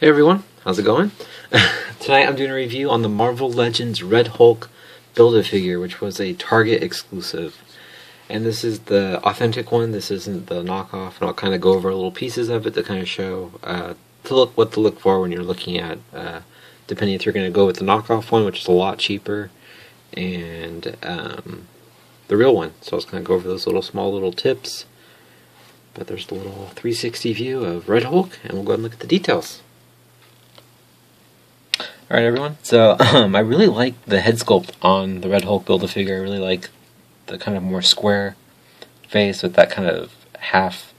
Hey everyone, how's it going? Tonight I'm doing a review on the Marvel Legends Red Hulk Build-A-Figure, which was a Target exclusive. And this is the authentic one, this isn't the knockoff, and I'll kind of go over little pieces of it to kind of show what to look for when you're looking at, depending if you're going to go with the knockoff one, which is a lot cheaper, and the real one. So I'll just kind of go over those small little tips. But there's the little 360 view of Red Hulk, and we'll go ahead and look at the details. Alright everyone, so I really like the head sculpt on the Red Hulk Build-A-Figure. I really like the kind of more square face with that kind of half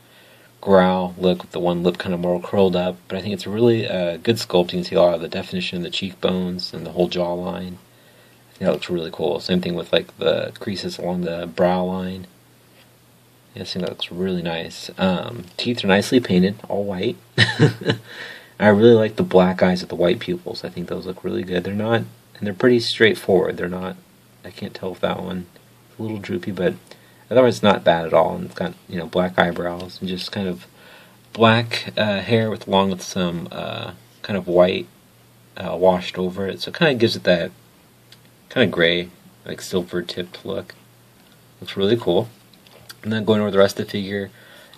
growl look with the one lip kind of more curled up. But I think it's a really good sculpt. You can see a lot of the definition in the cheekbones and the whole jawline. I think that looks really cool. Same thing with like the creases along the brow line. Yeah, I think that looks really nice. Teeth are nicely painted, all white. I really like the black eyes with the white pupils. I think those look really good. They're pretty straightforward. They're not, I can't tell if that one is a little droopy, but otherwise it's not bad at all. And it's got, black eyebrows and just kind of black hair along with some kind of white washed over it. So it kind of gives it that kind of gray, like silver tipped look. Looks really cool. And then going over the rest of the figure,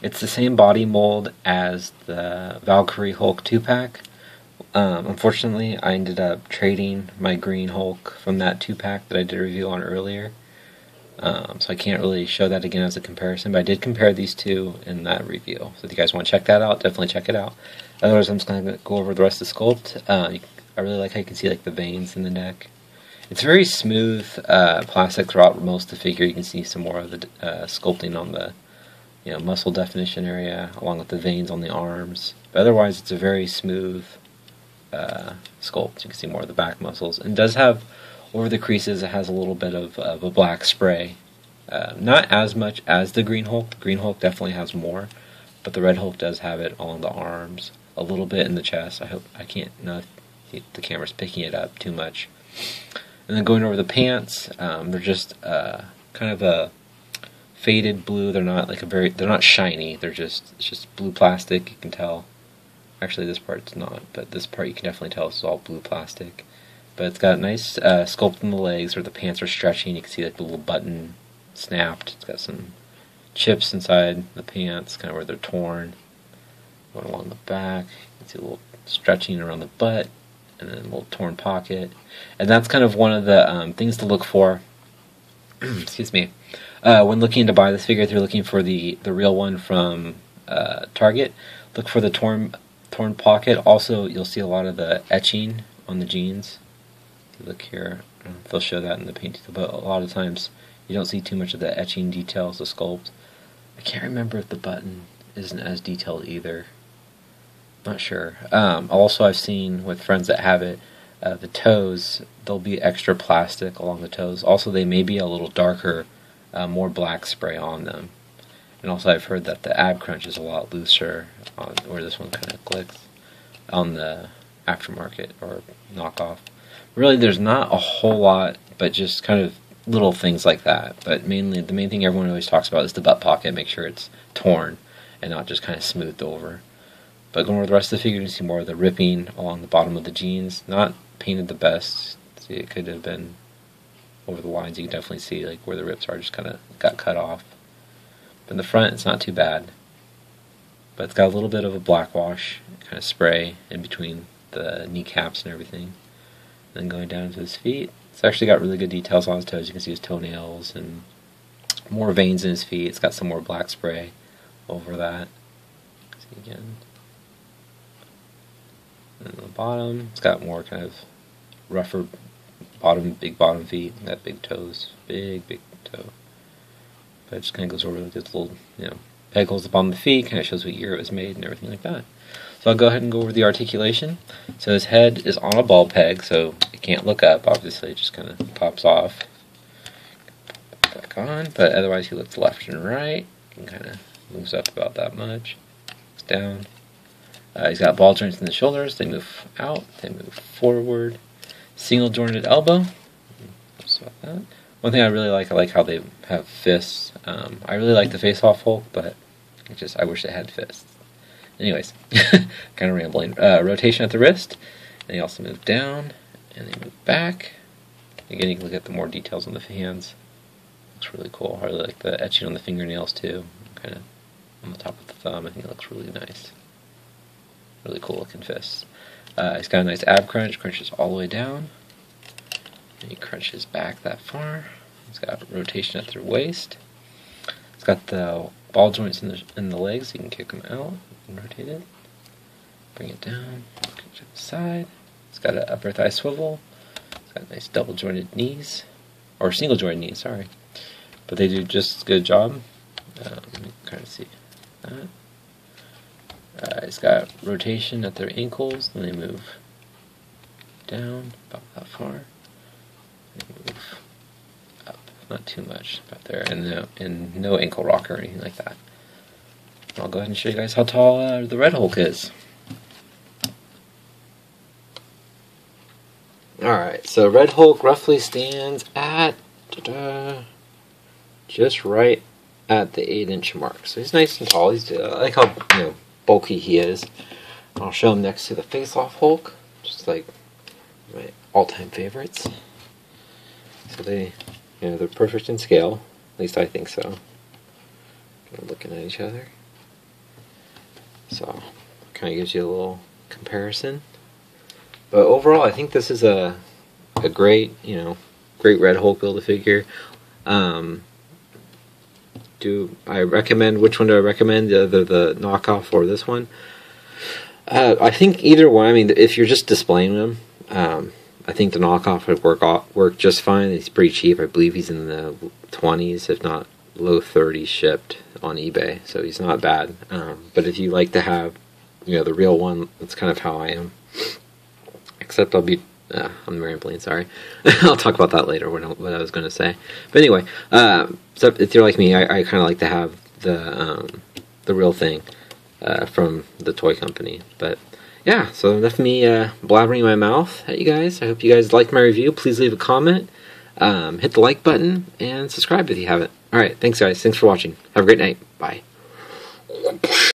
it's the same body mold as the Valkyrie Hulk 2-pack. Unfortunately, I ended up trading my green Hulk from that 2-pack that I did a review on earlier. So I can't really show that again as a comparison, but I did compare these two in that review. So if you guys want to check that out, definitely check it out. Otherwise, I'm just going to go over the rest of the sculpt. I really like how you can see like the veins in the neck. It's very smooth plastic throughout most of the figure. You can see some more of the sculpting on the muscle definition area, along with the veins on the arms. But otherwise, it's a very smooth sculpt. You can see more of the back muscles. And it does have, over the creases, it has a little bit of a black spray. Not as much as the Green Hulk. The Green Hulk definitely has more, but the Red Hulk does have it on the arms, a little bit in the chest. I can't know if the camera's picking it up too much. And then going over the pants, they're just kind of a faded blue. They're not they're not shiny. It's just blue plastic. You can tell. Actually, this part's not, but this part you can definitely tell it's all blue plastic. But it's got a nice sculpt in the legs where the pants are stretching. You can see like the little button snapped. It's got some chips inside the pants, kind of where they're torn. Going along the back, you can see a little stretching around the butt, and then a little torn pocket. And that's kind of one of the things to look for. Excuse me. When looking to buy this figure, if you're looking for the real one from Target, look for the torn pocket. Also, you'll see a lot of the etching on the jeans. If you look here, I don't know if they'll show that in the paint, but a lot of times you don't see too much of the etching details, the sculpt. I can't remember if the button isn't as detailed either. Not sure. Also, I've seen with friends that have it, the toes, there'll be extra plastic along the toes. Also, they may be a little darker, more black spray on them. And also I've heard that the ab crunch is a lot looser on where this one kind of clicks on the aftermarket or knockoff. Really, there's not a whole lot, but just kind of little things like that. But mainly, the main thing everyone always talks about is the butt pocket. Make sure it's torn and not just kind of smoothed over. But going over the rest of the figure, you can see more of the ripping along the bottom of the jeans. Not painted the best. See, it could have been over the lines. You can definitely see like where the rips are, just kind of got cut off. But in the front, it's not too bad. But it's got a little bit of a black wash kind of spray in between the kneecaps and everything. Then going down to his feet, it's actually got really good details on his toes. You can see his toenails and more veins in his feet. It's got some more black spray over that. See again. And on the bottom, it's got more kind of rougher big bottom feet, and got big toes, big toe. But it just kind of goes over with this little, peg holes up on the feet, kind of shows what year it was made and everything like that. So I'll go ahead and go over the articulation. So his head is on a ball peg, so it can't look up, obviously, it just kind of pops off. Back on, but otherwise he looks left and right, and kind of moves up about that much. Looks down. He's got ball joints in the shoulders, they move out, they move forward. Single jointed elbow. That. One thing I really like, how they have fists. I really like the face-off Hulk, but I wish it had fists. Anyways, kind of rambling. Rotation at the wrist, and they also move down, and they move back. Again, you can look at the more details on the hands. Looks really cool. I really like the etching on the fingernails too. Kind of on the top of the thumb. I think it looks really nice. Really cool looking fists. He's got a nice ab crunch. Crunches all the way down. And he crunches back that far. He's got rotation at the waist. It's got the ball joints in the legs. You can kick them out and rotate it. Bring it down. Crunch to the side. It's got an upper thigh swivel. It's got nice double jointed knees, or single jointed knees. Sorry, but they do just a good job. Let me kind of see that. It's got rotation at their ankles. Then they move down about that far. They move up, not too much about there, and no ankle rock or anything like that. I'll go ahead and show you guys how tall the Red Hulk is. Alright, so Red Hulk roughly stands at just right at the 8-inch mark. So he's nice and tall. He's I like how bulky he is. I'll show him next to the Face-Off Hulk, just like my all-time favorites. So they're perfect in scale. At least I think so. Kind of looking at each other. So kind of gives you a little comparison. But overall, I think this is a great, great Red Hulk Build-A-Figure. Do I recommend? Which one do I recommend? Either the knockoff or this one? I think either one. I mean, if you're just displaying them, I think the knockoff would work just fine. He's pretty cheap. I believe he's in the 20s, if not low 30s, shipped on eBay. So he's not bad. But if you like to have, the real one, that's kind of how I am. Except I'm rambling, sorry. I'll talk about that later, what I was going to say. But anyway, so if you're like me, I kind of like to have the real thing from the toy company. But yeah, so enough of me blabbering my mouth at you guys. I hope you guys liked my review. Please leave a comment, hit the like button, and subscribe if you haven't. Alright, thanks guys. Thanks for watching. Have a great night. Bye.